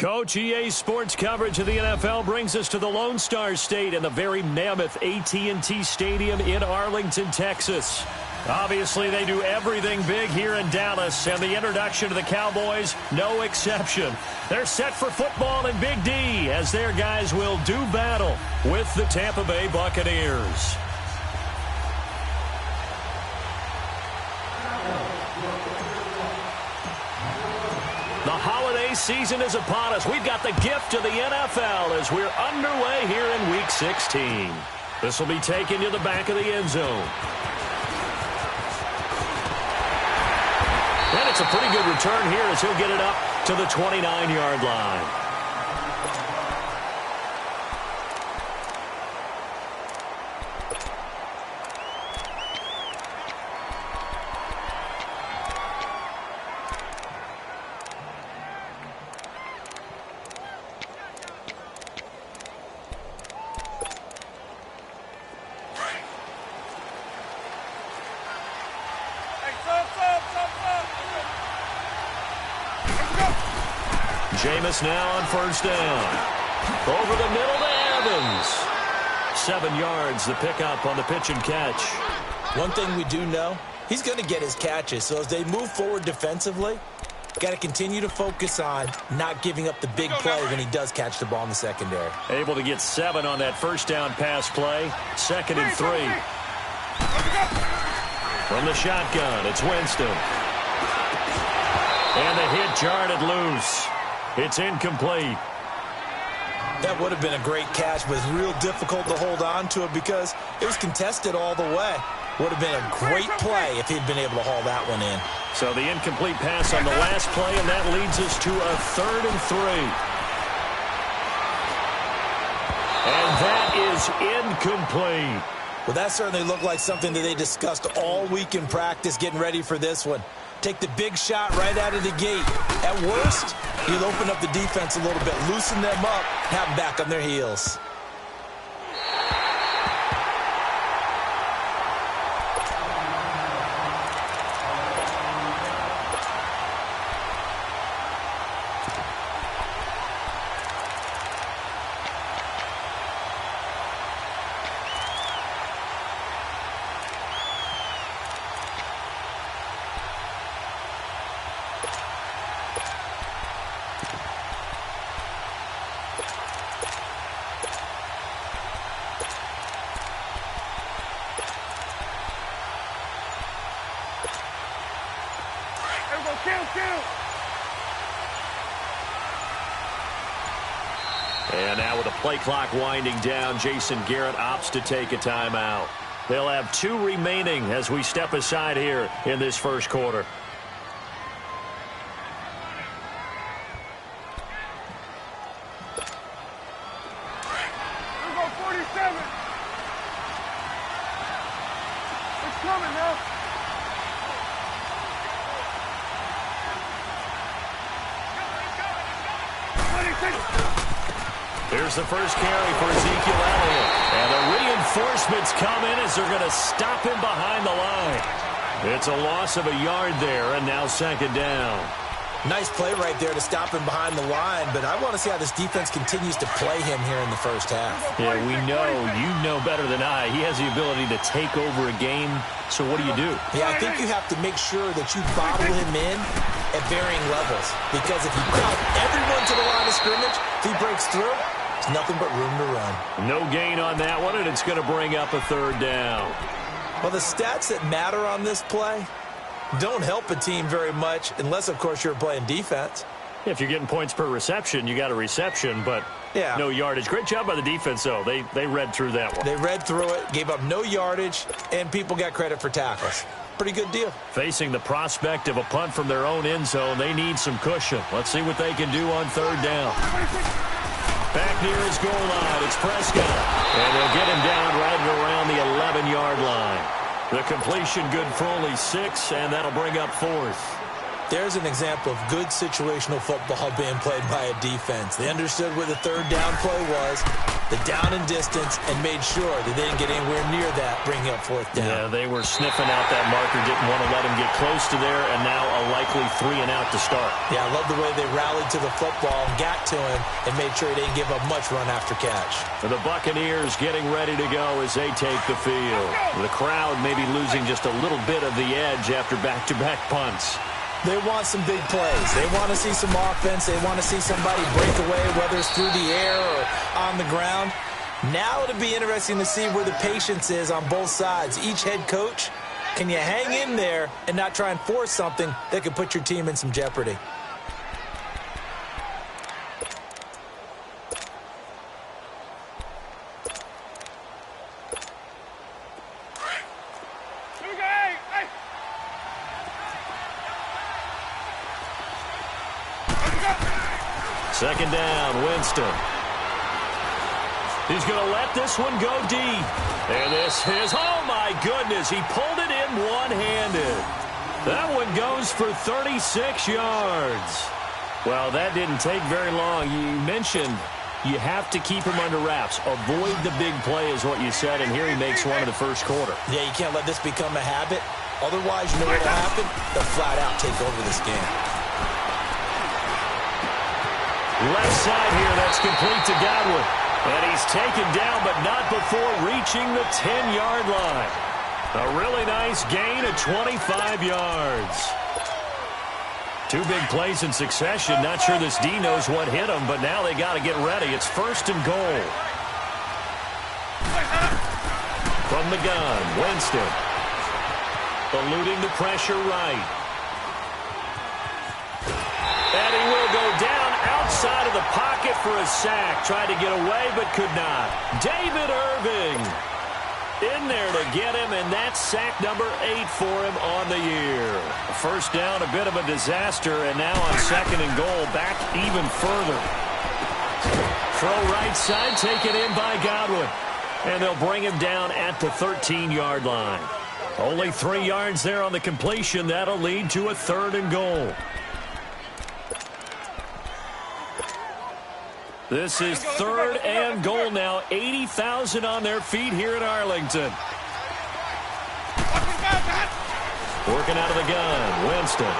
Coach, EA Sports coverage of the NFL brings us to the Lone Star State and the very mammoth AT&T Stadium in Arlington, Texas. Obviously, they do everything big here in Dallas, and the introduction to the Cowboys, no exception. They're set for football in Big D as their guys will do battle with the Tampa Bay Buccaneers. The holiday season is upon us. We've got the gift of the NFL as we're underway here in Week 16. This will be taken to the back of the end zone. And it's a pretty good return here as he'll get it up to the 29-yard line. Jameis now on first down. Over the middle to Evans. 7 yards, the pickup on the pitch and catch. One thing we do know, he's going to get his catches. So as they move forward defensively, got to continue to focus on not giving up the big play when he does catch the ball in the secondary. Able to get 7 on that first down pass play. 2nd and 3. From the shotgun, it's Winston. And the hit jarred it loose. It's incomplete. That would have been a great catch, but it's real difficult to hold on to it because it was contested all the way. Would have been a great play if he'd been able to haul that one in. So the incomplete pass on the last play, and that leads us to a 3rd and 3. And that is incomplete. Well, that certainly looked like something that they discussed all week in practice getting ready for this one. Take the big shot right out of the gate. At worst, you'll open up the defense a little bit, loosen them up, have them back on their heels. And now with the play clock winding down, Jason Garrett opts to take a timeout. They'll have 2 remaining as we step aside here in this first quarter. Here we go, 47. It's coming now. Here's the first carry for Ezekiel Elliott. And the reinforcements come in as they're going to stop him behind the line. It's a loss of a yard there, and now 2nd down. Nice play right there to stop him behind the line, but I want to see how this defense continues to play him here in the first half. Yeah, we know, you know better than I, he has the ability to take over a game, so what do you do? Yeah, I think you have to make sure that you bottle him in at varying levels, because if you crowd everyone to the line of scrimmage, if he breaks through, there's nothing but room to run. No gain on that one, and it's going to bring up a 3rd down. Well, the stats that matter on this play don't help a team very much unless, of course, you're playing defense. If you're getting points per reception, you got a reception, but yeah, no yardage. Great job by the defense, though. They read through that one. They read through it, gave up no yardage, and people got credit for tackles. Pretty good deal. Facing the prospect of a punt from their own end zone, they need some cushion. Let's see what they can do on 3rd down. Back near his goal line, it's Prescott. And they'll get him down right around the 11-yard line. The completion good for only 6, and that'll bring up 4th. There's an example of good situational football being played by a defense. They understood where the third down play was, the down and distance, and made sure that they didn't get anywhere near that, bringing up fourth down. Yeah, they were sniffing out that marker, didn't want to let him get close to there, and now a likely 3 and out to start. Yeah, I love the way they rallied to the football and got to him and made sure he didn't give up much run after catch. For the Buccaneers getting ready to go as they take the field. The crowd maybe losing just a little bit of the edge after back-to-back punts. They want some big plays. They want to see some offense. They want to see somebody break away, whether it's through the air or on the ground. Now it'll be interesting to see where the patience is on both sides. Each head coach, can you hang in there and not try and force something that could put your team in some jeopardy? Second down, Winston. He's going to let this one go deep. And this is, oh my goodness, he pulled it in one-handed. That one goes for 36 yards. Well, that didn't take very long. You mentioned you have to keep him under wraps. Avoid the big play is what you said, and here he makes one in the first quarter. Yeah, you can't let this become a habit. Otherwise, you know what will happen? They'll flat out take over this game. Left side here, that's complete to Godwin. And he's taken down, but not before reaching the 10-yard line. A really nice gain of 25 yards. 2 big plays in succession. Not sure this D knows what hit him, but now they got to get ready. It's first and goal. From the gun, Winston. Eluding the pressure right. And he will go down outside of the pocket for a sack. Tried to get away, but could not. David Irving in there to get him, and that's sack number 8 for him on the year. First down, a bit of a disaster, and now on second and goal, back even further. Throw right side, taken in by Godwin. And they'll bring him down at the 13-yard line. Only 3 yards there on the completion. That'll lead to a third and goal. This is third and goal now. 80,000 on their feet here in Arlington. Working out of the gun, Winston.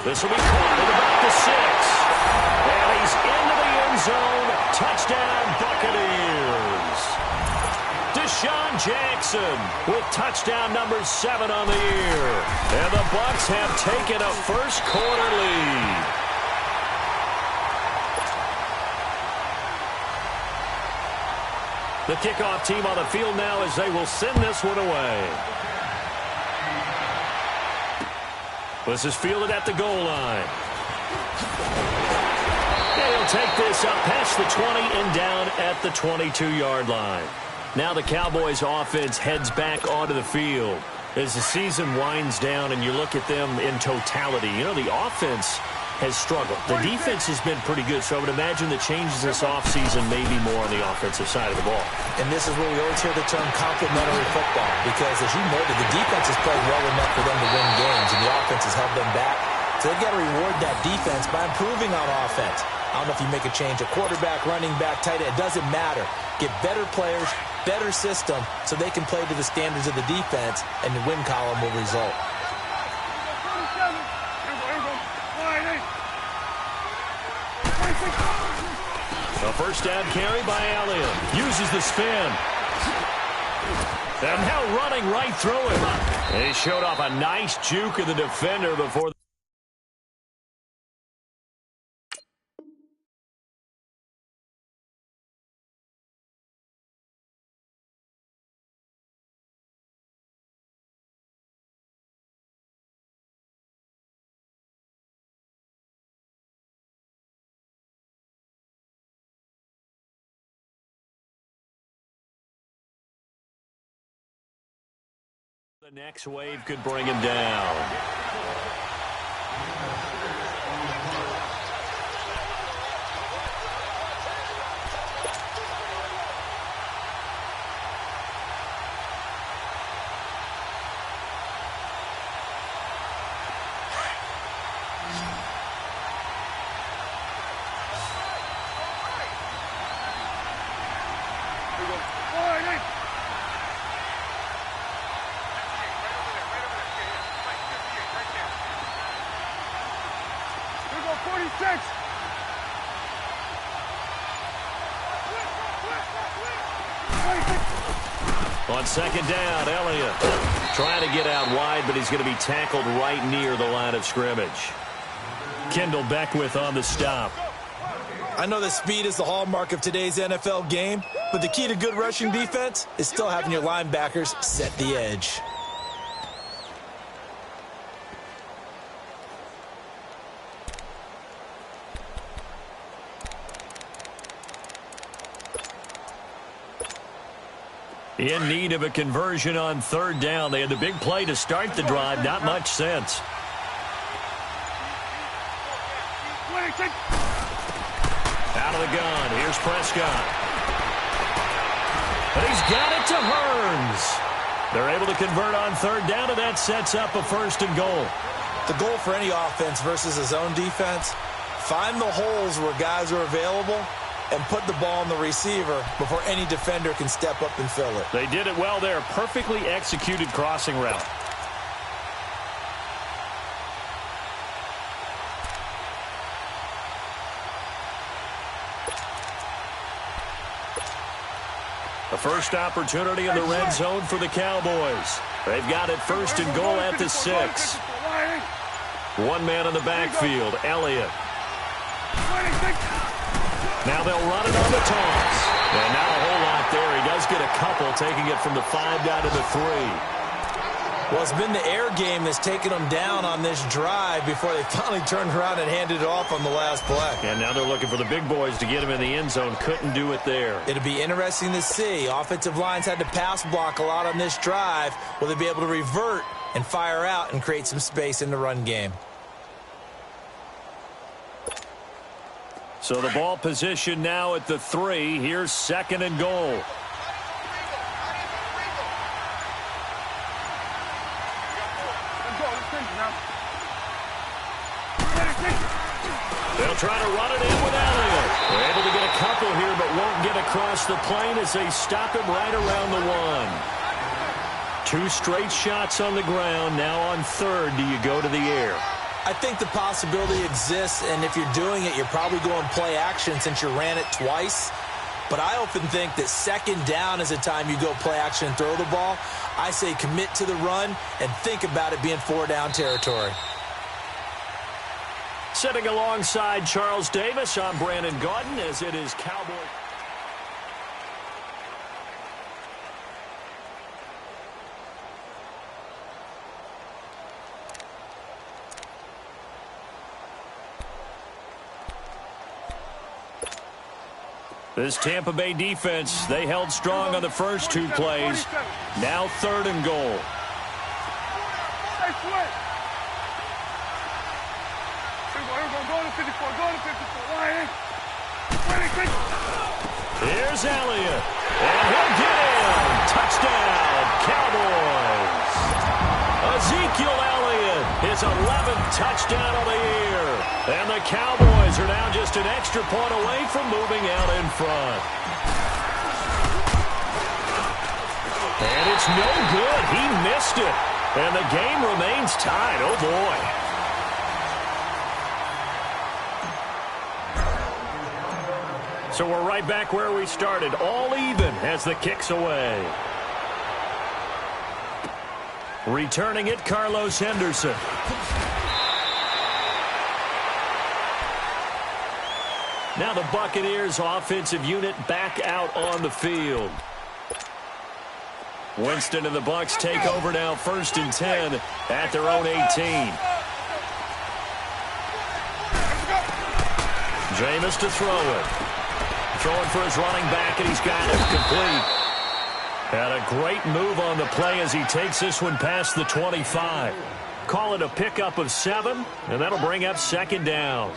This will be caught at about the 6. And he's into the end zone. Touchdown, Buccaneers. Deshaun Jackson with touchdown number 7 on the year. And the Bucs have taken a first quarter lead. The kickoff team on the field now as they will send this one away. This is fielded at the goal line. And he'll take this up past the 20 and down at the 22-yard line. Now the Cowboys offense heads back onto the field as the season winds down and you look at them in totality. You know, the offense has struggled. The defense has been pretty good, so I would imagine the changes this offseason may be more on the offensive side of the ball. And this is where we always hear the term complementary football because, as you noted, the defense has played well enough for them to win games, and the offense has held them back. So they've got to reward that defense by improving on offense. I don't know if you make a change, a quarterback, running back, tight end, it doesn't matter. Get better players, better system, so they can play to the standards of the defense, and the win column will result. A first down carry by Allen. Uses the spin. And now running right through him. He showed off a nice juke of the defender before the next wave could bring him down. On second down, Elliott trying to get out wide, but he's going to be tackled right near the line of scrimmage. Kendall Beckwith on the stop. I know that speed is the hallmark of today's NFL game, but the key to good rushing defense is still having your linebackers set the edge. In need of a conversion on third down. They had the big play to start the drive. Not much sense. Out of the gun. Here's Prescott. And he's got it to Hearns. They're able to convert on third down, and that sets up a 1st and goal. The goal for any offense versus a zone defense, find the holes where guys are available and put the ball on the receiver before any defender can step up and fill it. They did it well there. Perfectly executed crossing route. The first opportunity in the red zone for the Cowboys. They've got it 1st and goal at the 6. One man in the backfield, Elliott. Now they'll run it on the toss. And not a whole lot there. He does get a couple, taking it from the 5 down to the 3. Well, it's been the air game that's taken them down on this drive before they finally turned around and handed it off on the last play. And now they're looking for the big boys to get him in the end zone. Couldn't do it there. It'll be interesting to see. Offensive lines had to pass block a lot on this drive. Will they be able to revert and fire out and create some space in the run game? So the ball position now at the 3. Here's 2nd and goal. They'll try to run it in with Elliott. They're able to get a couple here, but won't get across the plane as they stop him right around the 1. 2 straight shots on the ground. Now on 3rd, do you go to the air? I think the possibility exists, and if you're doing it, you're probably going play action since you ran it twice. But I often think that 2nd down is the time you go play action and throw the ball. I say commit to the run and think about it being 4-down territory. Sitting alongside Charles Davis, I'm Brandon Gaudin, as it is Cowboy. This Tampa Bay defense, they held strong on the first 2 plays. Now 3rd and goal. Here's Elliott. And he'll get in. Touchdown, Cowboys. Ezekiel Elliott, his 11th touchdown of the year. And the Cowboys are now just an extra point away from moving out in front. And it's no good. He missed it. And the game remains tied. Oh, boy. So we're right back where we started. All even as the kick's away. Returning it, Carlos Henderson. Now the Buccaneers offensive unit back out on the field. Winston and the Bucs take over now 1st and 10 at their own 18. Jameis to throw it. Throwing for his running back, and he's got it complete. And a great move on the play as he takes this one past the 25. Call it a pickup of 7, and that'll bring up 2nd down.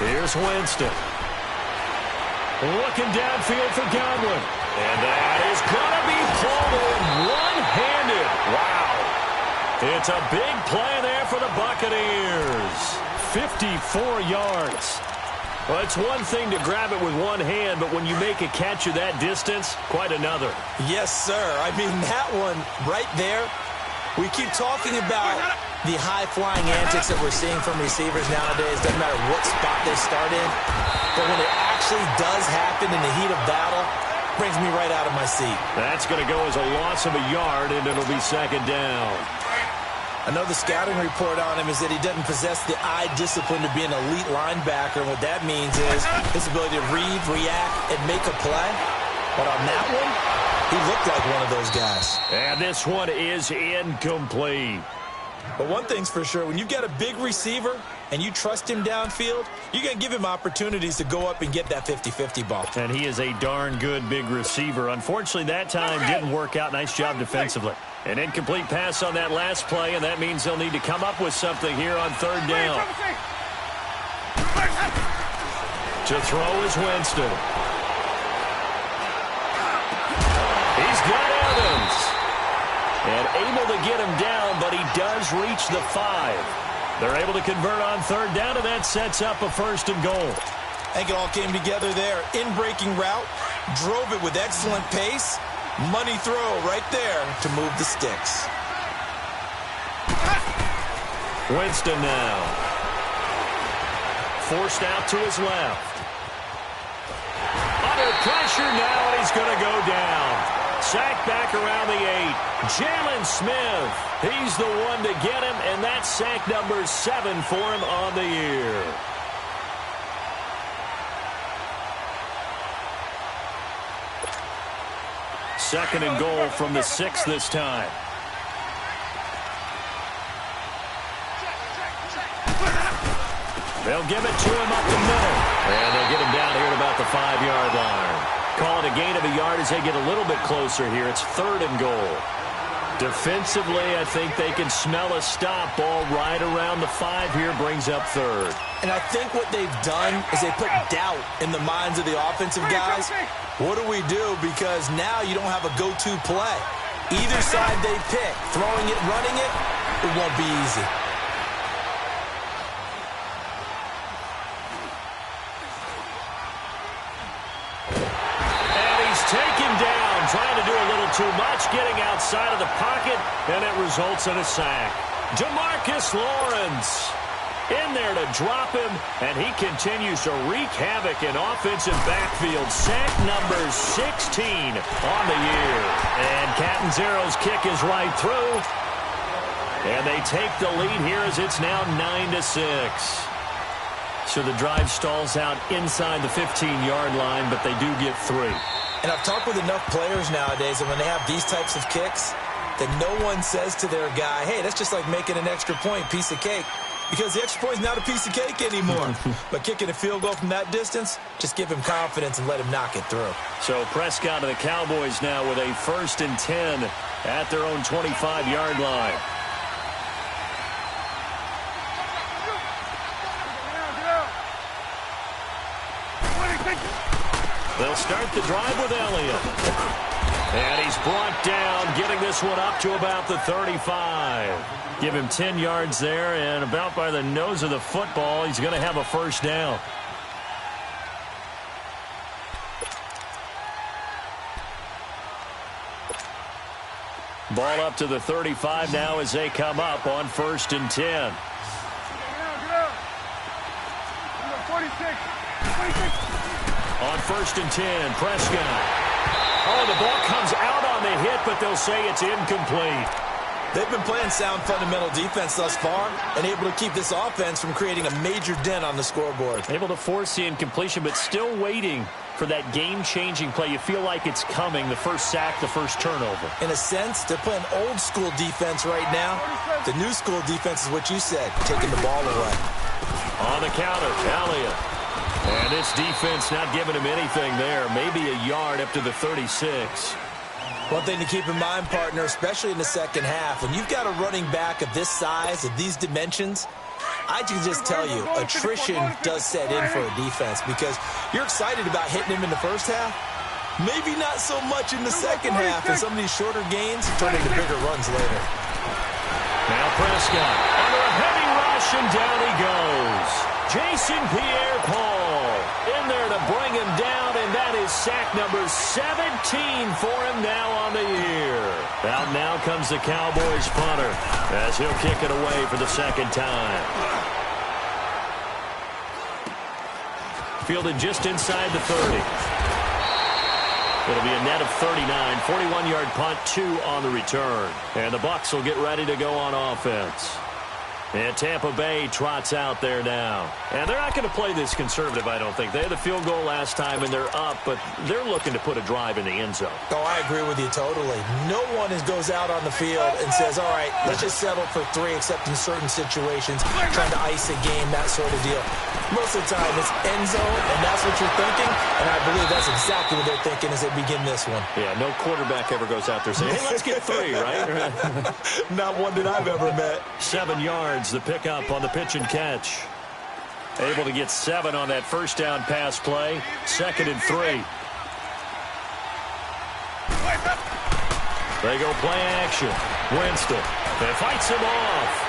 Here's Winston. Looking downfield for Godwin. And that is going to be pulled in one-handed. Wow. It's a big play there there for the Buccaneers. 54 yards. Well, it's one thing to grab it with one hand, but when you make a catch of that distance, quite another. Yes, sir. I mean, that one right there, we keep talking about the high-flying antics that we're seeing from receivers nowadays. Doesn't matter what spot they start in. But when it actually does happen in the heat of battle, brings me right out of my seat. That's going to go as a loss of a yard, and it'll be second down. I know the scouting report on him is that he doesn't possess the eye discipline to be an elite linebacker. And what that means is his ability to read, react, and make a play. But on that one, he looked like one of those guys. And this one is incomplete. But one thing's for sure, when you've got a big receiver and you trust him downfield, you're going to give him opportunities to go up and get that 50-50 ball. And he is a darn good big receiver. Unfortunately, that time didn't work out. Nice job defensively. An incomplete pass on that last play, and that means they'll need to come up with something here on third down. To throw is Winston. He's got Evans. And able to get him down, but he does reach the 5. They're able to convert on third down, and that sets up a first and goal. I think it all came together there. In-breaking route, drove it with excellent pace. Money throw right there to move the sticks. Winston now. Forced out to his left. Under pressure now, and he's going to go down. Sacked back around the 8. Jalen Smith. He's the one to get him, and that's sack number 7 for him on the year. Second and goal from the 6 this time. They'll give it to him up the middle. And they'll get him down here at about the 5-yard line. Call it a gain of a yard as they get a little bit closer here. It's third and goal. Defensively, I think they can smell a stop. Ball right around the 5 here brings up third. And I think what they've done is they put doubt in the minds of the offensive guys. What do we do? Because now you don't have a go-to play. Either side they pick, throwing it, running it, it won't be easy. And he's taken down, trying to do a little too much, getting outside of the pocket, and it results in a sack. DeMarcus Lawrence in there to drop him, and he continues to wreak havoc in offensive backfield. Sack number 16 on the year. And Catanzaro's kick is right through. And they take the lead here as it's now 9-6. So the drive stalls out inside the 15-yard line, but they do get 3. And I've talked with enough players nowadays that when they have these types of kicks, that no one says to their guy, hey, that's just like making an extra point, piece of cake. Because the extra point is not a piece of cake anymore. But kicking a field goal from that distance, just give him confidence and let him knock it through. So Prescott of the Cowboys now with a 1st and 10 at their own 25-yard line. They'll start the drive with Elliott. And he's brought down, getting this one up to about the 35. Give him 10 yards there, and about by the nose of the football, he's going to have a first down. Ball up to the 35 now as they come up on 1st and 10. Get out. 46. On 1st and 10, Prescott. Oh, the ball comes out on the hit, but they'll say it's incomplete. They've been playing sound fundamental defense thus far and able to keep this offense from creating a major dent on the scoreboard. Able to force the incompletion, but still waiting for that game-changing play. You feel like it's coming, the first sack, the first turnover. In a sense, they're playing old-school defense right now. The new-school defense is what you said, taking the ball away. On the counter, Elliott. And this defense not giving him anything there. Maybe a yard up to the 36. One thing to keep in mind, partner, especially in the second half, when you've got a running back of this size, of these dimensions, I can just tell you, attrition does set in for a defense because you're excited about hitting him in the first half. Maybe not so much in the second half, and some of these shorter gains turn into bigger runs later. Now Prescott under a Heavy rush, and down he goes. Jason Pierre-Paul in there to bring him down, and that is sack number 17 for him now on the year. Out now comes the Cowboys punter as he'll kick it away for the second time. Fielded just inside the 30. It'll be a net of 39, 41-yard punt, 2 on the return. And the Bucs will get ready to go on offense. And Tampa Bay trots out there now. And they're not going to play this conservative, I don't think. They had the field goal last time, and they're up, but they're looking to put a drive in the end zone. Oh, I agree with you totally. No one goes out on the field and says, all right, let's just settle for 3, except in certain situations, trying to ice a game, that sort of deal. Most of the time, it's end zone, and that's what you're thinking, and I believe that's exactly what they're thinking as they begin this one. Yeah, no quarterback ever goes out there saying, hey, let's get 3, right? Not one that I've ever met. 7 yards, the pickup on the pitch and catch. Able to get 7 on that first down pass play. 2nd and 3. They go play action. Winston. They fights him off.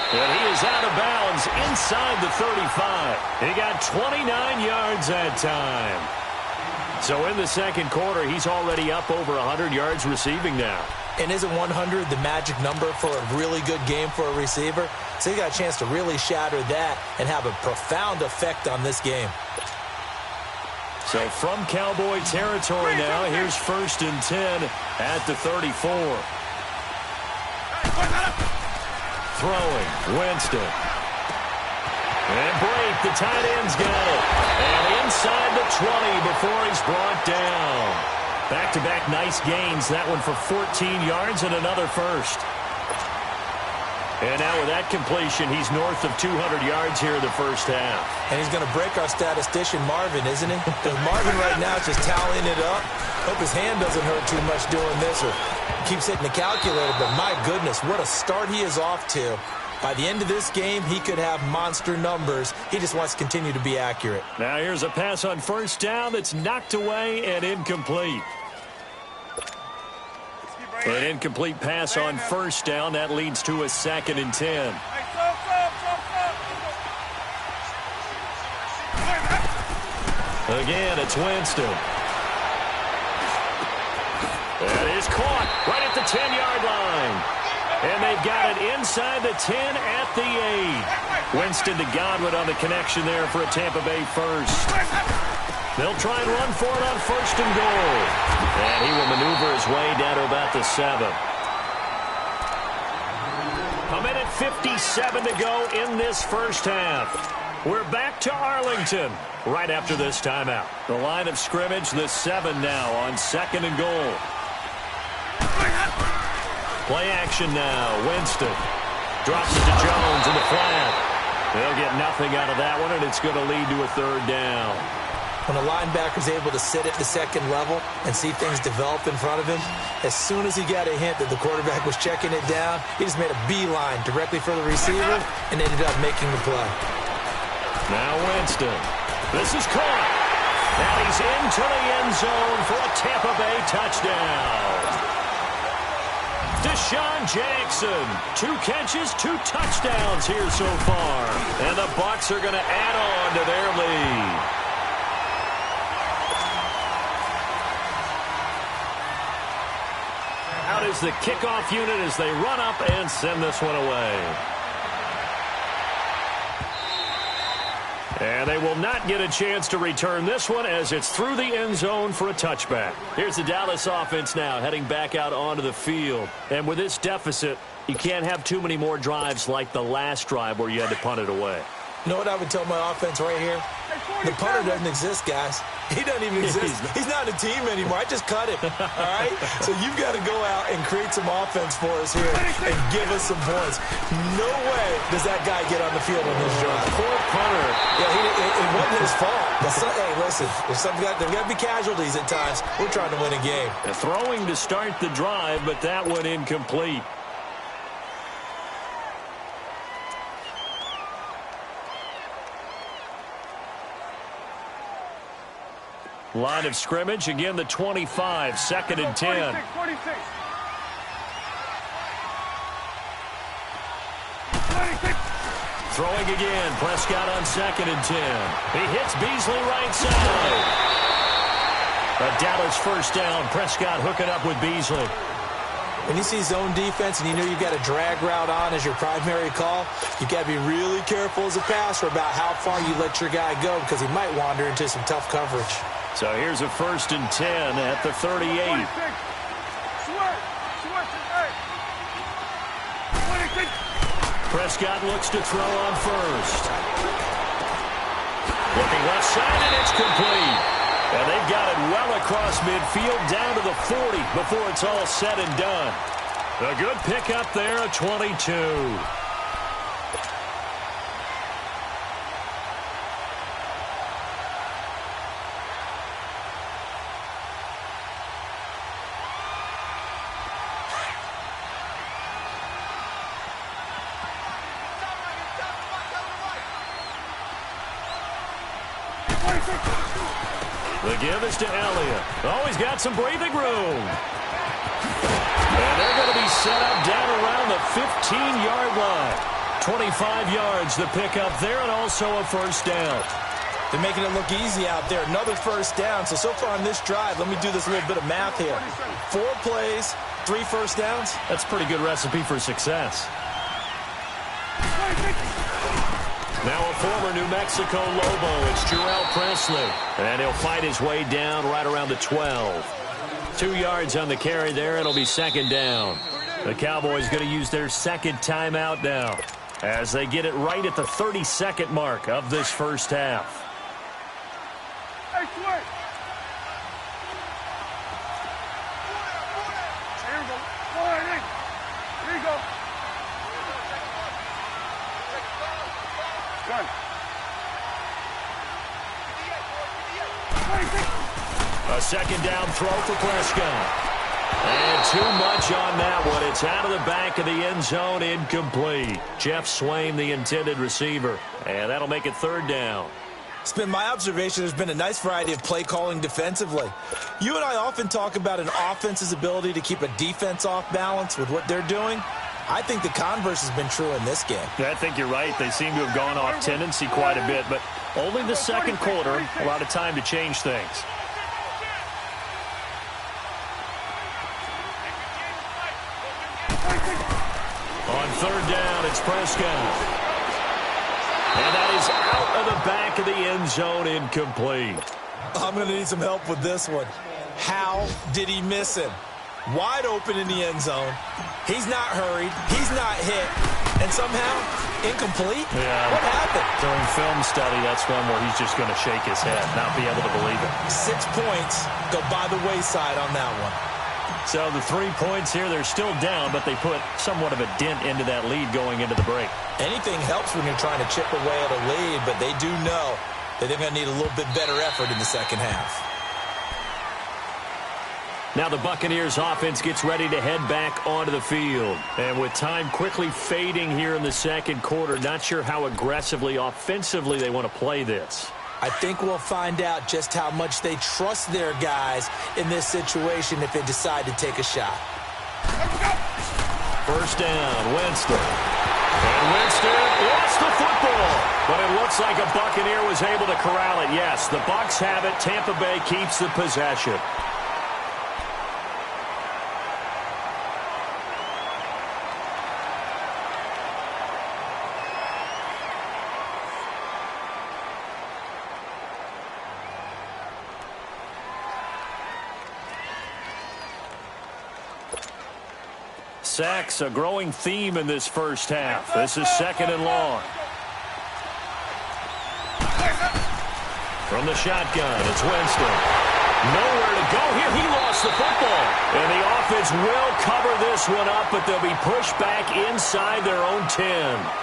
And he is out of bounds inside the 35. He got 29 yards that time. So in the second quarter, he's already up over 100 yards receiving now. And isn't 100 the magic number for a really good game for a receiver? So he got a chance to really shatter that and have a profound effect on this game. So from Cowboy territory now, here's 1st and 10 at the 34. Throwing, Winston. And Brake, the tight end's got it. And inside the 20 before he's brought down. Back-to-back nice gains. That one for 14 yards and another first. And now with that completion, he's north of 200 yards here in the first half. And he's going to break our statistician Marvin, isn't he? Because Marvin right now is just tallying it up. Hope his hand doesn't hurt too much doing this or keeps hitting the calculator. But my goodness, what a start he is off to. By the end of this game, he could have monster numbers. He just wants to continue to be accurate. Now here's a pass on first down that's knocked away and incomplete. An incomplete pass on first down. That leads to a 2nd and 10. Again, it's Winston. That is caught right at the 10-yard line. And they've got it inside the 10 at the 8. Winston to Godwin on the connection there for a Tampa Bay first. They'll try and run for it on 1st and goal. And he will maneuver his way down to about the 7. A minute 57 to go in this first half. We're back to Arlington right after this timeout. The line of scrimmage, the 7 now on 2nd and goal. Play action now. Winston drops it to Jones in the flat. They'll get nothing out of that one, and it's going to lead to a 3rd down. When a linebacker's able to sit at the 2nd level and see things develop in front of him, as soon as he got a hint that the quarterback was checking it down, he just made a beeline directly for the receiver and ended up making the play. Now Winston. This is caught. Now he's into the end zone for a Tampa Bay touchdown. Deshaun Jackson, 2 catches, 2 touchdowns here so far. And the Bucs are going to add on to their lead. Out is the kickoff unit as they run up and send this one away. And they will not get a chance to return this one as it's through the end zone for a touchback. Here's the Dallas offense now heading back out onto the field. And with this deficit, you can't have too many more drives like the last drive where you had to punt it away. You know what I would tell my offense right here? The punter doesn't exist, guys. He doesn't even exist. He's not a team anymore. I just cut him. All right? So you've got to go out and create some offense for us here and give us some points. No way does that guy get on the field on this drive. Poor punter. Yeah, it wasn't his fault. But hey, listen, there's got to be casualties at times. We're trying to win a game. Throwing to start the drive, but that one incomplete. Line of scrimmage, again the 25, 2nd and 10. 46. Throwing again. Prescott on 2nd and 10. He hits Beasley right side. A Dallas first down. Prescott hooking up with Beasley. When you see zone defense and you know you've got a drag route on as your primary call, you've got to be really careful as a passer about how far you let your guy go because he might wander into some tough coverage. So here's a 1st and 10 at the 38. Prescott looks to throw on 1st. Looking left side, and it's complete. And they've got it well across midfield down to the 40 before it's all said and done. A good pickup there at 22. The give is to Elliott. Oh, he's got some breathing room. And they're going to be set up down around the 15-yard line. 25 yards the pickup there, and also a 1st down. They're making it look easy out there. Another 1st down. So far on this drive, let me do this little bit of math here. 4 plays, 3 1st downs. That's a pretty good recipe for success. Now a former New Mexico Lobo, it's Jarrell Presley. And he'll fight his way down right around the 12. 2 yards on the carry there. It'll be 2nd down. The Cowboys going to use their 2nd timeout now as they get it right at the 32nd mark of this first half. Hey, Sway. Here we go. Go ahead, Nick. Here you go. Done. A 2nd down throw for Prescott. And too much on that one. It's out of the back of the end zone, incomplete. Jeff Swain, the intended receiver. And that'll make it 3rd down. It's been my observation there's been a nice variety of play calling defensively. You and I often talk about an offense's ability to keep a defense off balance with what they're doing. I think the converse has been true in this game. Yeah, I think you're right. They seem to have gone off tendency quite a bit, but only the 2nd quarter, a lot of time to change things. On 3rd down, it's Prescott. And that is out of the back of the end zone, incomplete. I'm going to need some help with this one. How did he miss him? Wide open in the end zone. He's not hurried. He's not hit. And somehow, incomplete? Yeah. What happened? During film study, that's one where he's just going to shake his head, not be able to believe it. 6 points go by the wayside on that one. So the 3 points here, they're still down, but they put somewhat of a dent into that lead going into the break. Anything helps when you're trying to chip away at a lead, but they do know that they're going to need a little bit better effort in the 2nd half. Now the Buccaneers offense gets ready to head back onto the field. And with time quickly fading here in the 2nd quarter, not sure how aggressively, offensively they want to play this. I think we'll find out just how much they trust their guys in this situation if they decide to take a shot. 1st down, Winston. And Winston lost the football. But it looks like a Buccaneer was able to corral it. Yes, the Bucs have it. Tampa Bay keeps the possession. Sacks, a growing theme in this first half. This is 2nd and long. From the shotgun, it's Winston. Nowhere to go here. He lost the football. And the offense will cover this one up, but they'll be pushed back inside their own 10.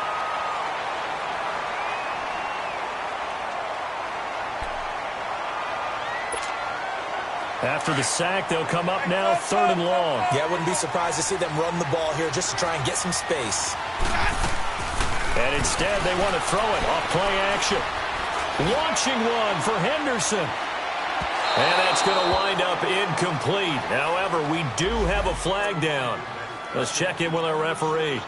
After the sack, they'll come up now 3rd and long. Yeah, I wouldn't be surprised to see them run the ball here just to try and get some space. And instead, they want to throw it off play action. Launching one for Henderson. And that's going to wind up incomplete. However, we do have a flag down. Let's check in with our referee.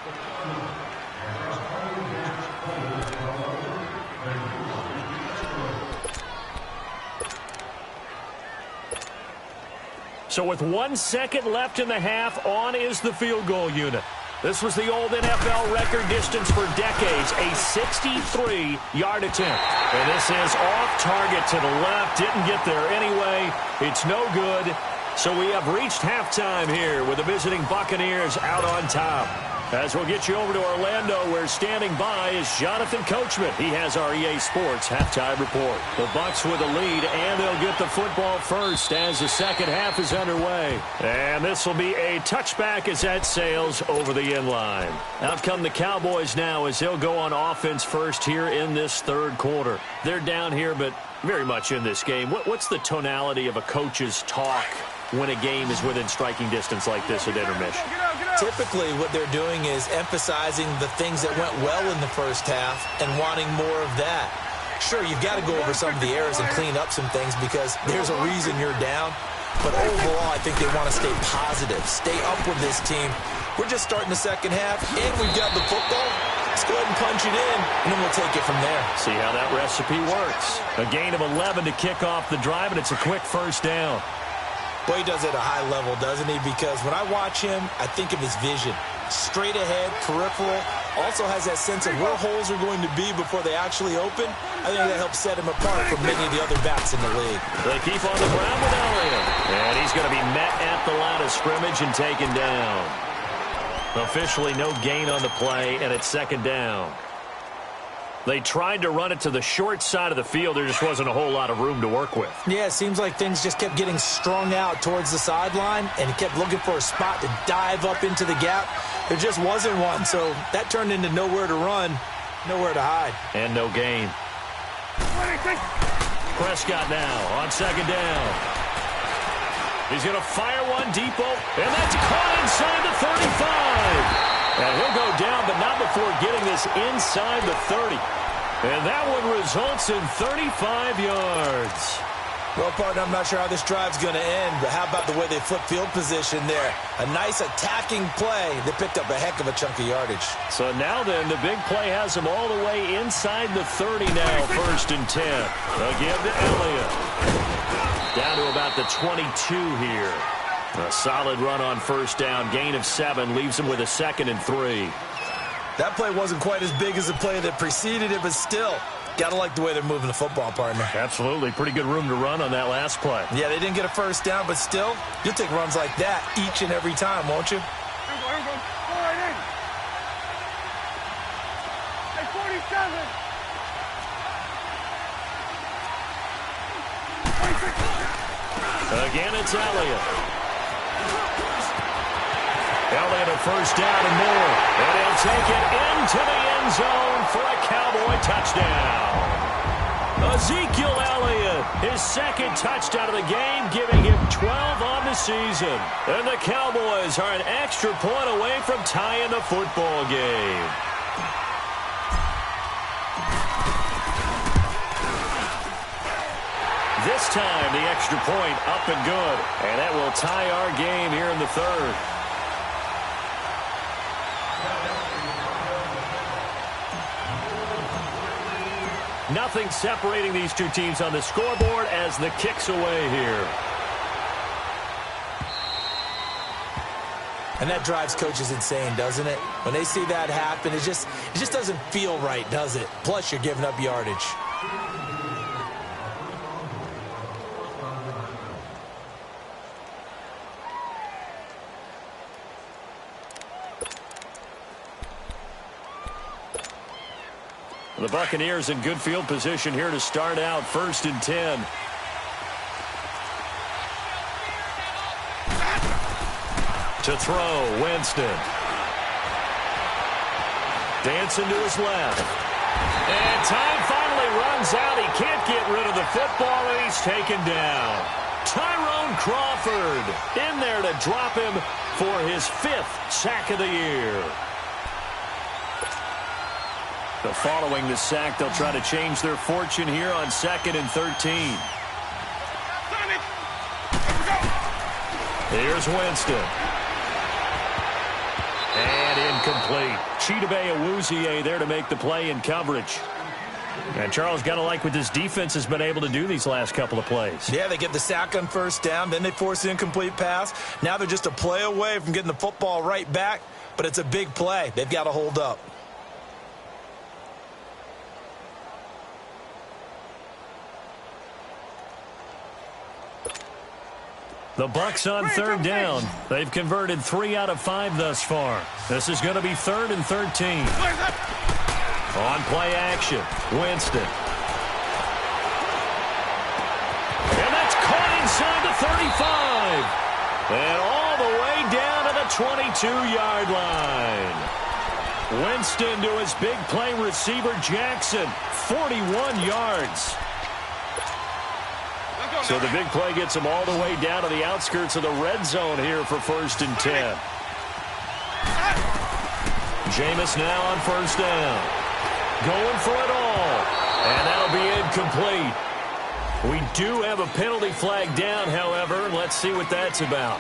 So with 1 second left in the half, on is the field goal unit. This was the old NFL record distance for decades, a 63-yard attempt. And this is off target to the left. Didn't get there anyway. It's no good. So we have reached halftime here with the visiting Buccaneers out on top. As we'll get you over to Orlando, where standing by is Jonathan Coachman. He has our EA Sports halftime report. The Bucs with a lead, and they'll get the football first as the second half is underway. And this will be a touchback as that sails over the end line. Out come the Cowboys now as they'll go on offense first here in this third quarter. They're down here, but very much in this game. What's the tonality of a coach's talk when a game is within striking distance like this at intermission? Typically, what they're doing is emphasizing the things that went well in the first half and wanting more of that. Sure, you've got to go over some of the errors and clean up some things because there's a reason you're down. But overall, I think they want to stay positive, stay up with this team. We're just starting the second half, and we've got the football. Let's go ahead and punch it in, and then we'll take it from there. See how that recipe works. A gain of 11 to kick off the drive, and it's a quick first down. Boy, he does it at a high level, doesn't he? Because when I watch him, I think of his vision. Straight ahead, peripheral. Also has that sense of where holes are going to be before they actually open. I think that helps set him apart from many of the other backs in the league. They keep on the ground with Elliott. And he's going to be met at the line of scrimmage and taken down. Officially no gain on the play, and it's second down. They tried to run it to the short side of the field. There just wasn't a whole lot of room to work with. Yeah, it seems like things just kept getting strung out towards the sideline, and he kept looking for a spot to dive up into the gap. There just wasn't one, so that turned into nowhere to run, nowhere to hide. And no gain. Prescott now on second down. He's going to fire one deep, and that's caught inside the 35. And he'll go down, but not before getting this inside the 30. And that one results in 35 yards. Well, partner, I'm not sure how this drive's going to end, but how about the way they flip field position there? A nice attacking play that picked up a heck of a chunk of yardage. So now then, the big play has him all the way inside the 30 now, first and 10. They'll give to Elliott. Down to about the 22 here. A solid run on first down. Gain of 7 leaves him with a 2nd and 3. That play wasn't quite as big as the play that preceded it, but still, got to like the way they're moving the football, partner. Absolutely. Pretty good room to run on that last play. Yeah, they didn't get a first down, but still, you'll take runs like that each and every time, won't you? Here we go. Go right in. Hey, 47. 26. Again, it's Elliott. Elliott a first down and more. And he'll take it into the end zone for a Cowboy touchdown. Ezekiel Elliott, his 2nd touchdown of the game, giving him 12 on the season. And the Cowboys are an extra point away from tying the football game. This time, the extra point up and good. And that will tie our game here in the third. Nothing separating these two teams on the scoreboard as the kick's away here. And that drives coaches insane, doesn't it? When they see that happen, it just doesn't feel right, does it? Plus, you're giving up yardage. The Buccaneers in good field position here to start out, first and 10. To throw, Winston. Dancing to his left. And time finally runs out. He can't get rid of the football, and he's taken down. Tyrone Crawford in there to drop him for his 5th sack of the year. So following the sack, they'll try to change their fortune here on 2nd and 13. Here's Winston. And incomplete. Chidobe Awuzie there to make the play in coverage. And Charles, got to like what this defense has been able to do these last couple of plays. Yeah, they get the sack on first down, then they force the incomplete pass. Now they're just a play away from getting the football right back, but it's a big play. They've got to hold up. The Bucs on third down. They've converted 3 out of 5 thus far. This is going to be 3rd and 13. On play action, Winston. And that's caught inside the 35. And all the way down to the 22-yard line. Winston to his big play receiver, Jackson. 41 yards. So the big play gets him all the way down to the outskirts of the red zone here for 1st and 10. Jameis now on first down. Going for it all. And that'll be incomplete. We do have a penalty flag down, however. Let's see what that's about.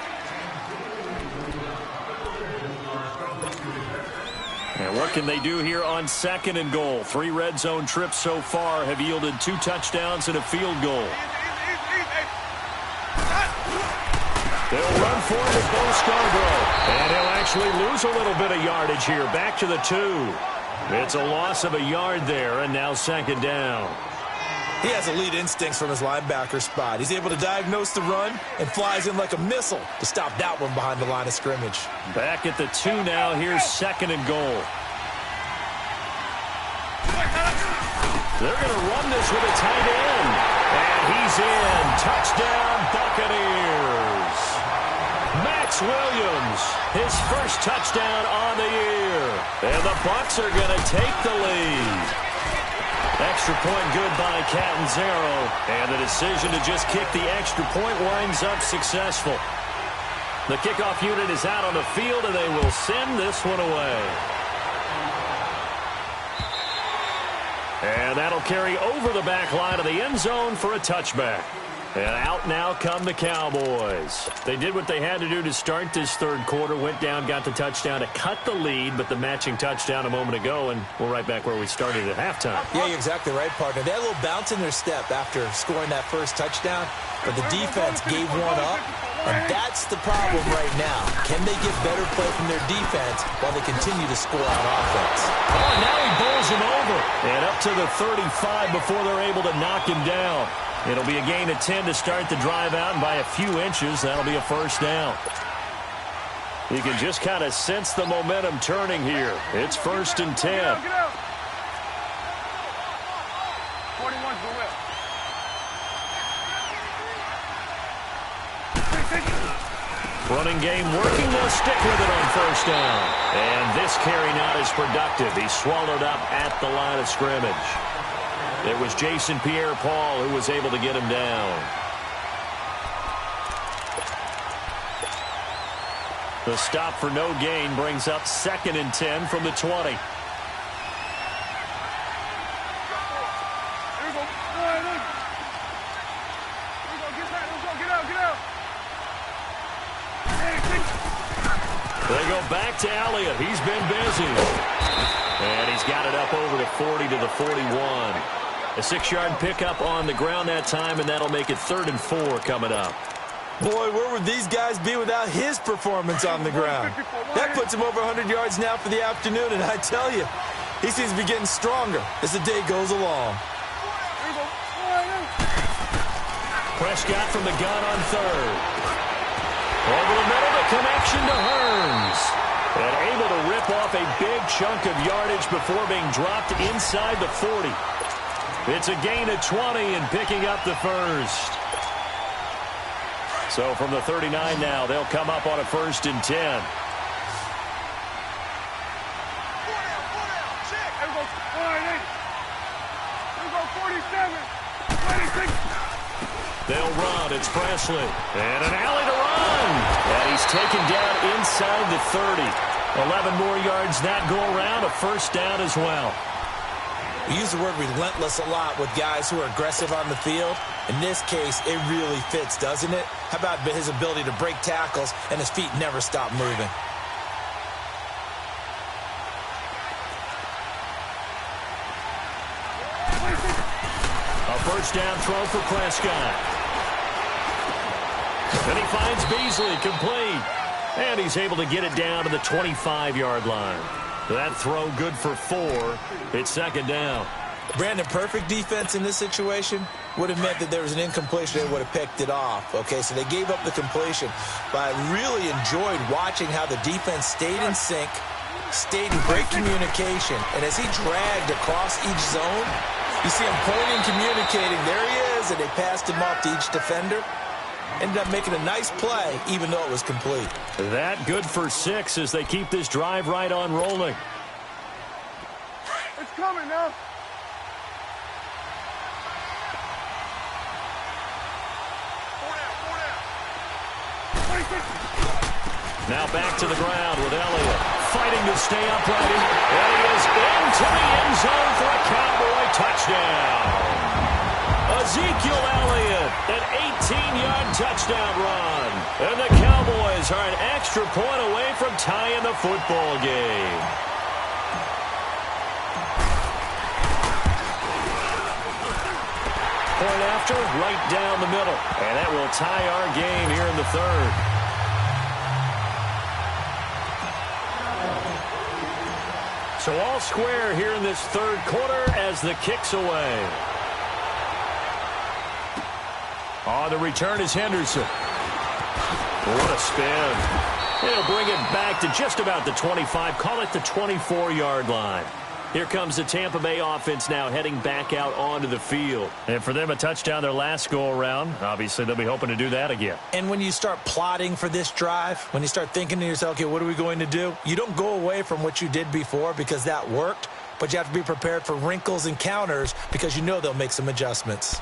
And what can they do here on 2nd and goal? 3 red zone trips so far have yielded 2 touchdowns and a field goal. They'll run for it with Bo Scarborough. And he'll actually lose a little bit of yardage here. Back to the 2. It's a loss of a yard there, and now 2nd down. He has elite instincts from his linebacker spot. He's able to diagnose the run and flies in like a missile to stop that one behind the line of scrimmage. Back at the 2 now. Here's 2nd and goal. They're going to run this with a tight end. And he's in. Touchdown, Buccaneers. Max Williams, his first touchdown on the year. And the Bucs are going to take the lead. Extra point good by Catanzaro. And the decision to just kick the extra point winds up successful. The kickoff unit is out on the field, and they will send this one away. And that'll carry over the back line of the end zone for a touchback. And out now come the Cowboys. They did what they had to do to start this 3rd quarter. Went down, got the touchdown to cut the lead, but the matching touchdown a moment ago, and we're right back where we started at halftime. Yeah, you're exactly right, partner. They had a little bounce in their step after scoring that first touchdown, but the defense gave one up, and that's the problem right now. Can they get better play from their defense while they continue to score on offense? Oh, and now he bowls him over. And up to the 35 before they're able to knock him down. It'll be a gain of 10 to start the drive out, and by a few inches, that'll be a 1st down. You can just kind of sense the momentum turning here. It's 1st and 10. Get out. 41's the whip. Running game working. They'll stick with it on 1st down. And this carry not as productive. He's swallowed up at the line of scrimmage. It was Jason Pierre-Paul who was able to get him down. The stop for no gain brings up 2nd and 10 from the 20. Here we go. Get out. They go back to Elliott. He's been busy. And he's got it up over the 40 to the 41. A 6-yard pickup on the ground that time, and that'll make it 3rd and 4 coming up. Boy, where would these guys be without his performance on the ground? That puts him over 100 yards now for the afternoon, and I tell you, he seems to be getting stronger as the day goes along. Prescott from the gun on 3rd. Over the middle, the connection to Hearns. And able to rip off a big chunk of yardage before being dropped inside the 40. It's a gain of 20 and picking up the 1st. So from the 39 now, they'll come up on a 1st and 10. They'll run. It's Presley. And an alley to run. And he's taken down inside the 30. 11 more yards that go around. A 1st down as well. We use the word relentless a lot with guys who are aggressive on the field. In this case, it really fits, doesn't it? How about his ability to break tackles and his feet never stop moving? First down throw for Prescott. And he finds Beasley complete. And he's able to get it down to the 25-yard line. That throw good for 4. It's second down. Brandon, perfect defense in this situation would have meant that there was an incompletion. They would have picked it off. Okay, so they gave up the completion. But I really enjoyed watching how the defense stayed in sync, stayed in great communication. And as he dragged across each zone, you see him pointing, communicating. There he is, and they passed him off to each defender. Ended up making a nice play, even though it was complete. That good for 6 as they keep this drive right on rolling. It's coming now. Now back to the ground with Elliott. Fighting to stay upright. And he is into the end zone for a Cowboy touchdown. Ezekiel Elliott, an 18-yard touchdown run. And the Cowboys are an extra point away from tying the football game. Point after, right down the middle. And that will tie our game here in the third. So all square here in this third quarter as the kick's away. On the return is Henderson. What a spin. He'll bring it back to just about the 25. Call it the 24-yard line. Here comes the Tampa Bay offense now heading back out onto the field. And for them, a touchdown their last go-around. Obviously, they'll be hoping to do that again. And when you start plotting for this drive, when you start thinking to yourself, okay, what are we going to do? You don't go away from what you did before because that worked, but you have to be prepared for wrinkles and counters because you know they'll make some adjustments.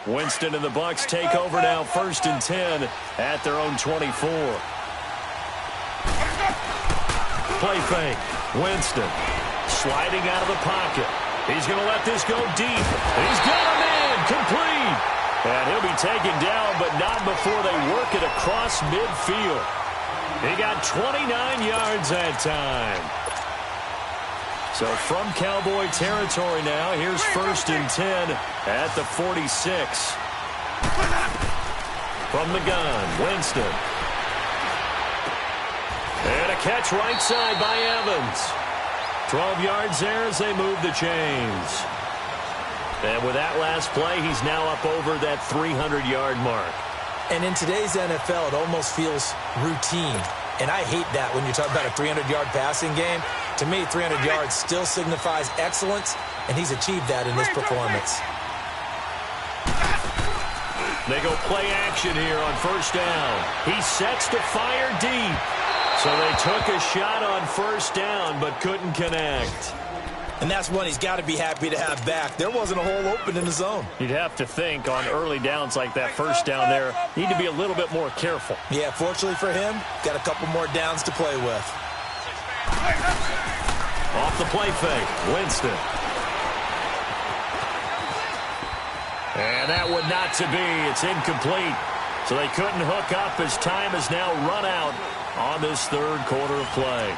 Winston and the Bucs take over now, 1st and 10 at their own 24. Play fake. Winston sliding out of the pocket. He's going to let this go deep. He's got him in. Complete. And he'll be taken down, but not before they work it across midfield. He got 29 yards that time. So from Cowboy territory now, here's 1st and 10 at the 46. From the gun, Winston. And a catch right side by Evans. 12 yards there as they move the chains. And with that last play, he's now up over that 300-yard mark. And in today's NFL, it almost feels routine. And I hate that when you talk about a 300-yard passing game. To me, 300 yards still signifies excellence, and he's achieved that in this performance. They go play action here on 1st down. He sets to fire deep. So they took a shot on 1st down, but couldn't connect. And that's one he's got to be happy to have back. There wasn't a hole open in the zone. You'd have to think on early downs like that 1st down there, need to be a little bit more careful. Yeah, fortunately for him, got a couple more downs to play with. Off the play fake, Winston. And that one not to be. It's incomplete. So they couldn't hook up as time has now run out on this third quarter of play.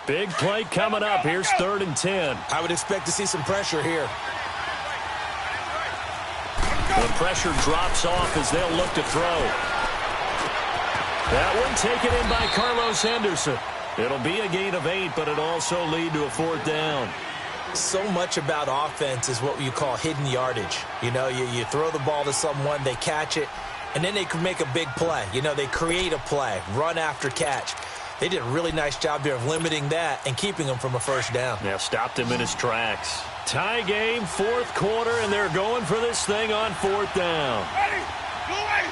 Big play coming up. Here's 3rd and 10. I would expect to see some pressure here. The pressure drops off as they'll look to throw. That one taken in by Carlos Henderson. It'll be a gain of 8, but it'll also lead to a 4th down. So much about offense is what you call hidden yardage. You know, you throw the ball to someone, they catch it, and then they can make a big play. You know, they create a play, run after catch. They did a really nice job there of limiting that and keeping him from a 1st down. Yeah, stopped him in his tracks. Tie game, 4th quarter, and they're going for this thing on 4th down. Ready? Go away.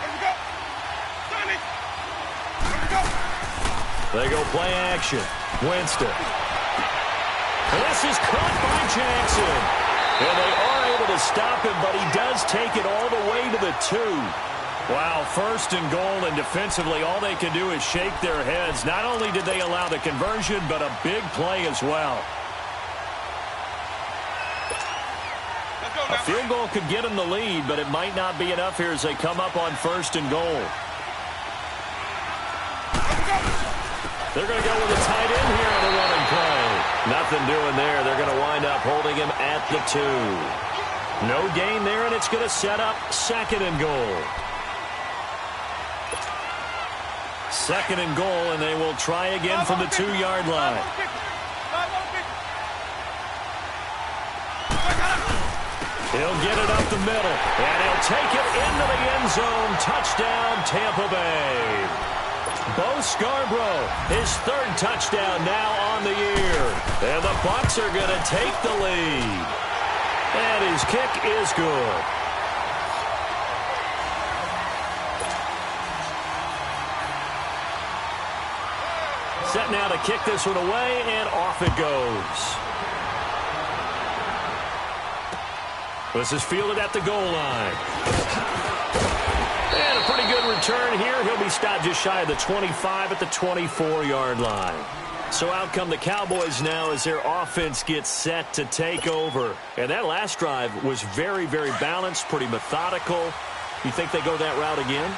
Let's go. Johnny. Let's go. They go play action. Winston. And this is caught by Jackson. And they are able to stop him, but he does take it all the way to the 2. Wow, first and goal, and defensively all they can do is shake their heads. Not only did they allow the conversion, but a big play as well. A field goal could get them the lead, but it might not be enough here as they come up on first and goal. They're going to go with a tight end here on the running play. Nothing doing there. They're going to wind up holding him at the 2. No gain there, and it's going to set up second and goal. Second and goal, and they will try again from the 2-yard line. He'll get it up the middle, and he'll take it into the end zone. Touchdown, Tampa Bay. Bo Scarborough, his 3rd touchdown now on the year. And the Bucs are going to take the lead. And his kick is good. Set now to kick this one away, and off it goes. This is fielded at the goal line. And a pretty good return here. He'll be stopped just shy of the 25 at the 24-yard line. So out come the Cowboys now as their offense gets set to take over. And that last drive was very, very balanced, pretty methodical. You think they go that route again?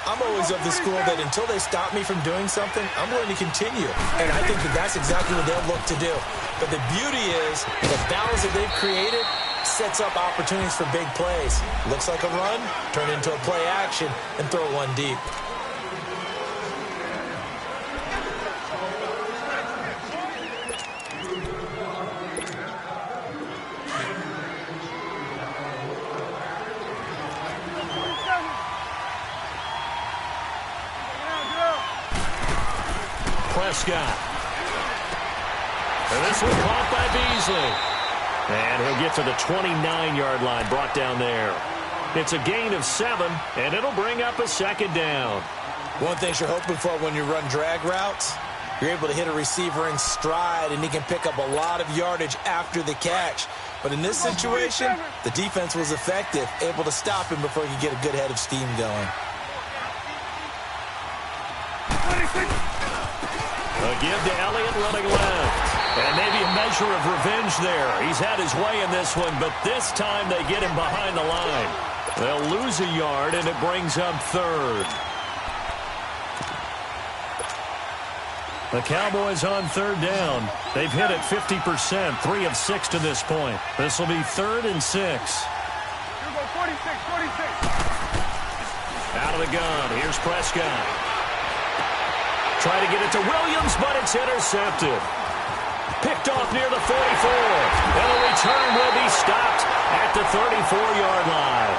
I'm always of the school that until they stop me from doing something, I'm going to continue. And I think that that's exactly what they'll look to do. But the beauty is the balance that they've created sets up opportunities for big plays. Looks like a run, turn into a play action, and throw one deep. Prescott. And this one caught by Beasley. And he'll get to the 29-yard line, brought down there. It's a gain of 7, and it'll bring up a second down. One thing you're hoping for when you run drag routes, you're able to hit a receiver in stride, and he can pick up a lot of yardage after the catch. But in this situation, the defense was effective, able to stop him before he could get a good head of steam going. A give to Elliott running left. And maybe a measure of revenge there. He's had his way in this one, but this time they get him behind the line. They'll lose a yard, and it brings up 3rd. The Cowboys on 3rd down. They've hit it 50%, 3 of 6 to this point. This will be 3rd and 6. Out of the gun. Here's Prescott. Try to get it to Williams, but it's intercepted. Picked off near the 44. And the return will be stopped at the 34-yard line.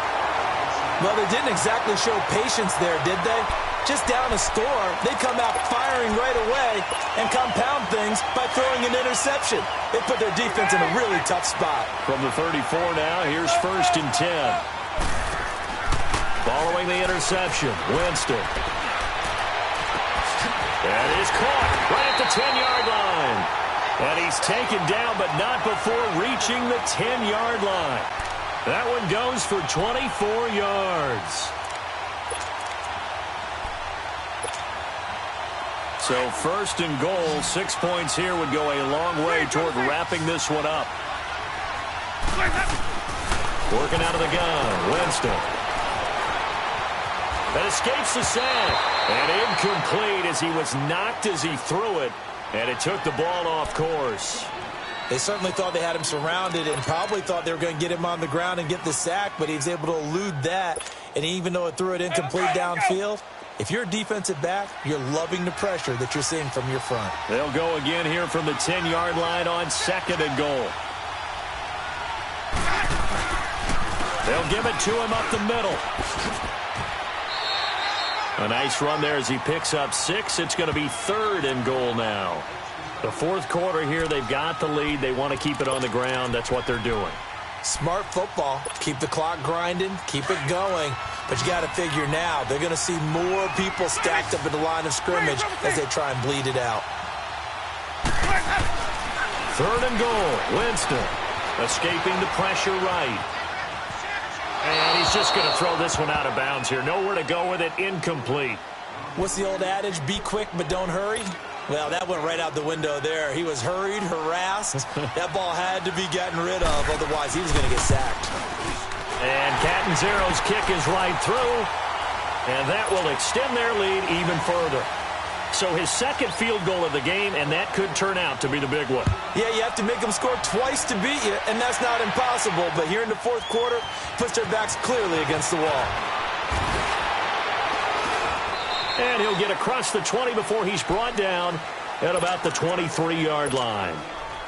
Well, they didn't exactly show patience there, did they? Just down a score, they come out firing right away and compound things by throwing an interception. They put their defense in a really tough spot. From the 34 now, here's 1st and 10. Following the interception, Winston. That is caught right at the 10-yard line. And he's taken down, but not before reaching the 10-yard line. That one goes for 24 yards. So 1st and goal, 6 points here would go a long way toward wrapping this one up. Working out of the gun, Winston. That escapes the sack. And incomplete as he was knocked as he threw it. And it took the ball off course. They certainly thought they had him surrounded and probably thought they were going to get him on the ground and get the sack, but he was able to elude that. And even though it threw it incomplete downfield, if you're a defensive back, you're loving the pressure that you're seeing from your front. They'll go again here from the 10-yard line on 2nd and goal. They'll give it to him up the middle. A nice run there as he picks up 6. It's going to be 3rd and goal now. The 4th quarter here, they've got the lead. They want to keep it on the ground. That's what they're doing. Smart football. Keep the clock grinding. Keep it going. But you got to figure now, they're going to see more people stacked up at the line of scrimmage as they try and bleed it out. 3rd and goal. Winston escaping the pressure right. And he's just going to throw this one out of bounds here. Nowhere to go with it. Incomplete. What's the old adage? Be quick, but don't hurry. Well, that went right out the window there. He was hurried, harassed. That ball had to be gotten rid of. Otherwise, he was going to get sacked. And Catanzaro's kick is right through. And that will extend their lead even further. So his 2nd field goal of the game, and that could turn out to be the big one. Yeah, you have to make them score twice to beat you, and that's not impossible. But here in the 4th quarter, puts their backs clearly against the wall. And he'll get across the 20 before he's brought down at about the 23-yard line.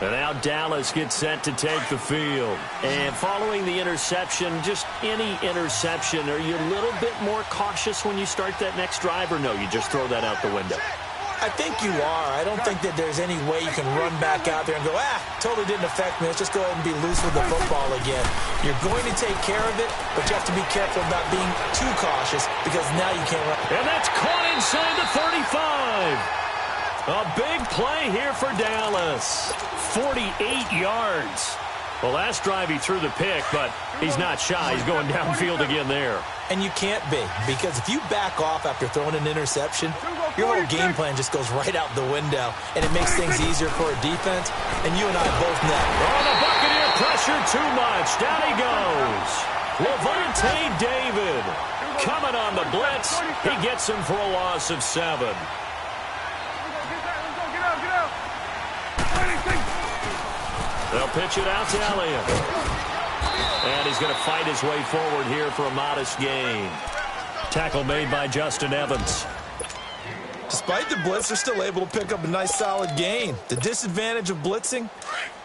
And now Dallas gets set to take the field. And following the interception, just any interception, are you a little bit more cautious when you start that next drive, or no, you just throw that out the window? I think you are. I don't think that there's any way you can run back out there and go, totally didn't affect me. Let's just go ahead and be loose with the football again. You're going to take care of it, but you have to be careful about being too cautious because now you can't run. And that's caught inside the 35. A big play here for Dallas. 48 yards. Well, last drive he threw the pick, but he's not shy. He's going downfield again there. And you can't be, because if you back off after throwing an interception, your whole game plan just goes right out the window, and it makes things easier for a defense, and you and I both know. Oh, the Buccaneer pressure too much. Down he goes. Levante David coming on the blitz. He gets him for a loss of 7. They'll pitch it out to Elliott. And he's going to fight his way forward here for a modest gain. Tackle made by Justin Evans. Despite the blitz, they're still able to pick up a nice solid gain. The disadvantage of blitzing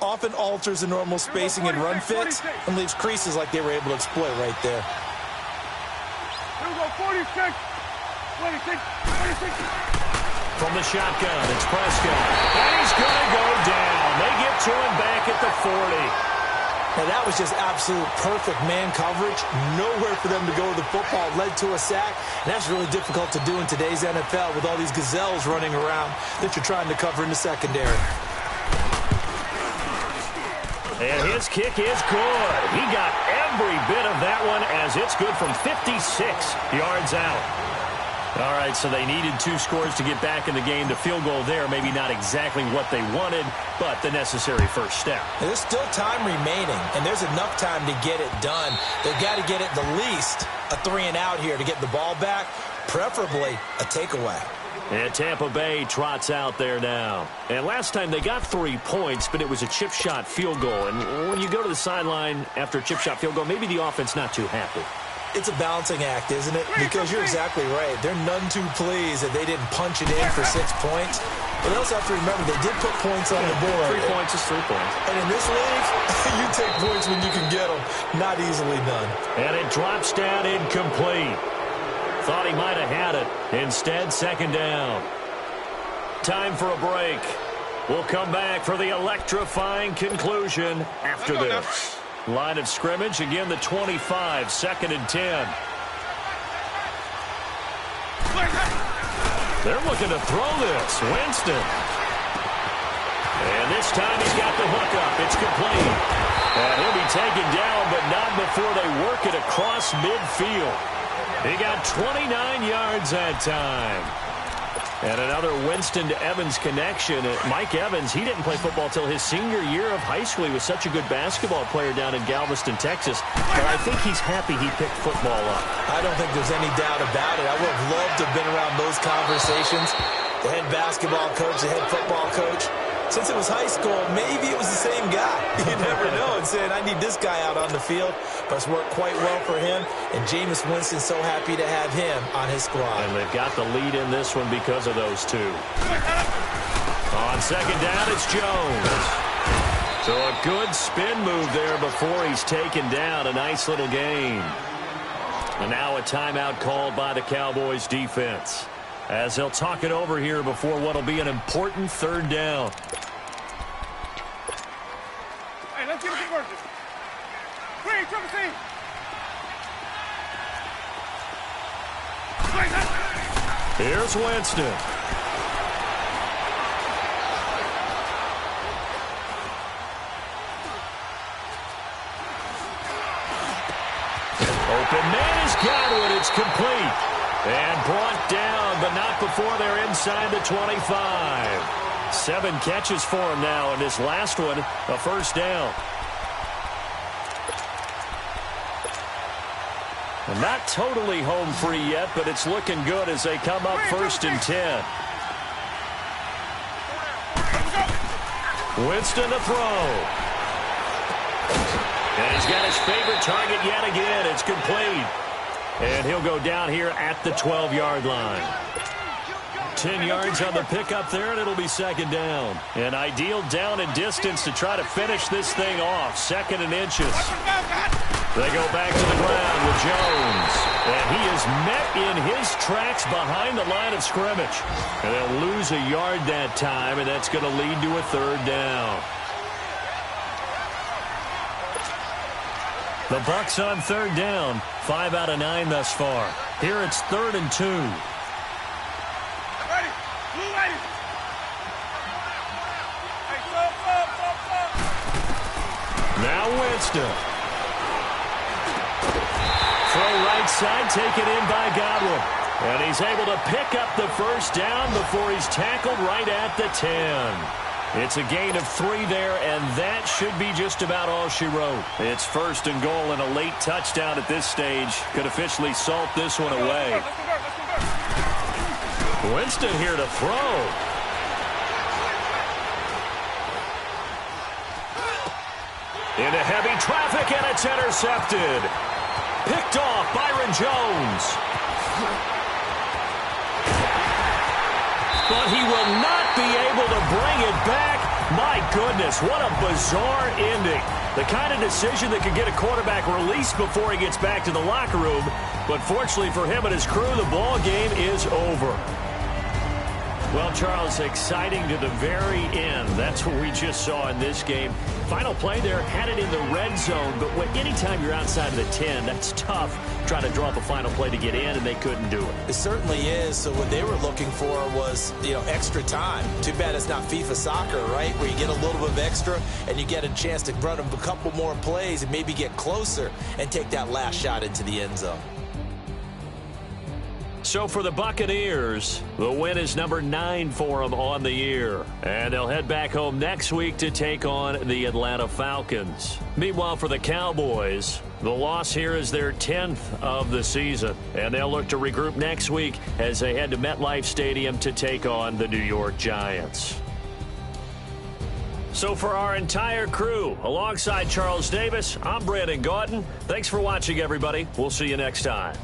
often alters the normal spacing and run fits and leaves creases like they were able to exploit right there. Here we go, 46, 26, 26. From the shotgun, it's Prescott. And he's going to go down. They get to him back at the 40. Now, that was just absolute perfect man coverage. Nowhere for them to go with the football. Led to a sack. And that's really difficult to do in today's NFL with all these gazelles running around that you're trying to cover in the secondary. And his kick is good. He got every bit of that one as it's good from 56 yards out. All right, so they needed 2 scores to get back in the game. The field goal there, maybe not exactly what they wanted, but the necessary first step. And there's still time remaining, and there's enough time to get it done. They've got to get at the least a 3-and-out here to get the ball back, preferably a takeaway. And Tampa Bay trots out there now. And last time they got 3 points, but it was a chip shot field goal. And when you go to the sideline after a chip shot field goal, maybe the offense not too happy. It's a balancing act, isn't it? Because you're exactly right. They're none too pleased that they didn't punch it in for 6 points. But they also have to remember they did put points on the board. 3 points is 3 points. And in this league, you take points when you can get them. Not easily done. And it drops down incomplete. Thought he might have had it. Instead, 2nd down. Time for a break. We'll come back for the electrifying conclusion after this. Line of scrimmage, again the 25, 2nd and 10. They're looking to throw this. Winston. And this time he's got the hook up. It's complete. And he'll be taken down, but not before they work it across midfield. He got 29 yards that time. And another Winston to Evans connection. Mike Evans, he didn't play football till his senior year of high school. He was such a good basketball player down in Galveston, Texas. But I think he's happy he picked football up. I don't think there's any doubt about it. I would have loved to have been around those conversations. The head basketball coach, the head football coach. Since it was high school, maybe it was the same guy. You never know. And saying, I need this guy out on the field. But it's worked quite well for him. And Jameis Winston's so happy to have him on his squad. And they've got the lead in this one because of those 2. On 2nd down, it's Jones. So a good spin move there before he's taken down. A nice little gain. And now a timeout called by the Cowboys defense, as they'll talk it over here before what will be an important 3rd down. Hey, let's get it converted. Free, triple C. Here's Winston. Open man is Godwin. It's complete. And brought down, but not before they're inside the 25. 7 catches for him now, and his last one, a first down. And not totally home free yet, but it's looking good as they come up 1st and 10. Winston to throw. And he's got his favorite target yet again. It's complete. And he'll go down here at the 12-yard line. 10 yards on the pickup there, and it'll be 2nd down. An ideal down and distance to try to finish this thing off. 2nd and inches. They go back to the ground with Jones. And he is met in his tracks behind the line of scrimmage. And they'll lose a yard that time, and that's going to lead to a 3rd down. The Bucs on 3rd down. 5 out of 9 thus far. Here it's 3rd and 2. Now Winston. Throw right side, taken in by Godwin. And he's able to pick up the 1st down before he's tackled right at the 10. It's a gain of 3 there, and that should be just about all she wrote. It's 1st and goal, and a late touchdown at this stage could officially salt this one away. Winston here to throw. Into heavy traffic, and it's intercepted. Picked off Byron Jones. But he will not be able to bring it back. My goodness, what a bizarre ending. The kind of decision that could get a quarterback released before he gets back to the locker room. But fortunately for him and his crew, the ball game is over. Well, Charles, exciting to the very end. That's what we just saw in this game. Final play there, had it in the red zone, but anytime you're outside of the 10, that's tough trying to draw up a final play to get in, and they couldn't do it. It certainly is. So what they were looking for was, extra time. Too bad it's not FIFA soccer, right, where you get a little bit of extra and you get a chance to run a couple more plays and maybe get closer and take that last shot into the end zone. So for the Buccaneers, the win is number 9 for them on the year. And they'll head back home next week to take on the Atlanta Falcons. Meanwhile, for the Cowboys, the loss here is their 10th of the season. And they'll look to regroup next week as they head to MetLife Stadium to take on the New York Giants. So for our entire crew, alongside Charles Davis, I'm Brandon Gautin. Thanks for watching, everybody. We'll see you next time.